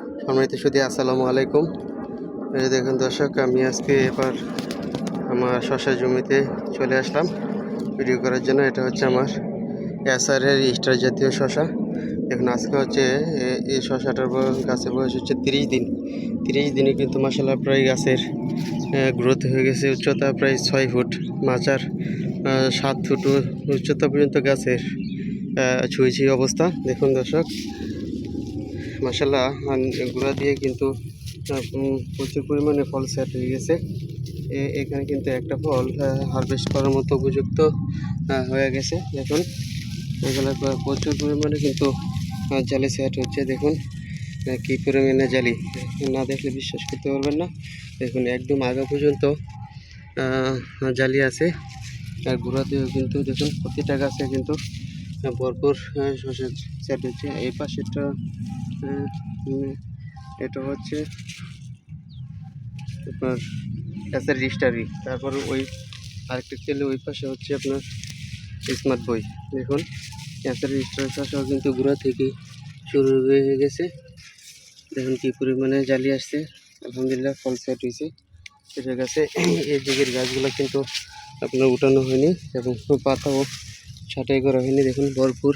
সম্মানিত সুধী, আসসালামু আলাইকুম। এই যে দেখুন দর্শক, আমি আজকে এবার আমার শশা জমিতে চলে আসলাম ভিডিও করার জন্য। এটা হচ্ছে আমার এসআরের স্টার জাতীয় শশা। দেখুন আজকে হচ্ছে এই শশাটার গাছের বয়স হচ্ছে 30 দিন। 30 দিনে কিন্তু মাসাল্লাহ প্রায় গাছের গ্রোথ হয়ে গেছে। উচ্চতা প্রায় 6 ফুট, মাচার 7 ফুট উচ্চতা পর্যন্ত গাছের ছুঁই অবস্থা। দেখুন দর্শক, মাসাল্লাহ গুঁড়া দিয়ে কিন্তু প্রচুর পরিমাণে ফল সেট হয়ে গেছে। এখানে কিন্তু একটা ফল হারভেস্ট করার মতো উপযুক্ত হয়ে গেছে। দেখুন এগুলো প্রচুর পরিমাণে কিন্তু জালি সেট হচ্ছে। দেখুন কী পরিমাণে জালি, না দেখলে বিশ্বাস করতে পারবেন না। দেখুন একদম আগা পর্যন্ত জালি আছে। আর গুঁড়া দিয়েও কিন্তু দেখুন প্রতিটা গাছে কিন্তু ভরপুর শসা সেট হচ্ছে। এই পাশেরটা এটা হচ্ছে আপনার এসআর রিস্টারি। তারপর ওই আরেকটা তেলে ওই পাশে হচ্ছে আপনার স্মার্ট বই। দেখুন এসআর রিস্টার চাষও কিন্তু গুঁড়া থেকে শুরু হয়ে গেছে। দেখুন কী পরিমাণে জালি আসছে। আলহামদুলিল্লাহ ফল সেট হয়েছে। এসে গেছে। এই দিকের গাছগুলো কিন্তু আপনার উঠানো হয়নি এবং পাতাও ছাঁটাই করা হয়নি। দেখুন ভরপুর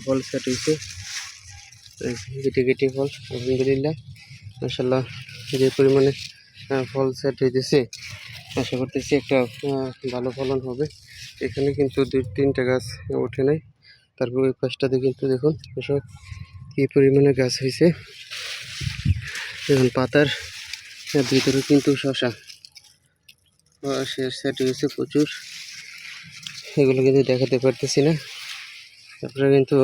ফল সেট হয়েছে, কেটে কেটে ফল। আলহামদুলিল্লাহ মাশাআল্লাহ যে পরিমাণে ফল সেট হইতেছে, আশা করতেছি একটা ভালো ফলন হবে। এখানে কিন্তু 2-3টা গাছ ওঠে নাই। তারপর ওই পাশটাতে কিন্তু দেখুন এসব কী পরিমাণে গাছ হয়েছে। দেখুন পাতার ভিতরে কিন্তু শশা সেট হয়েছে প্রচুর। এগুলো কিন্তু দেখাতে পারতেছি না। আপনারা কিন্তু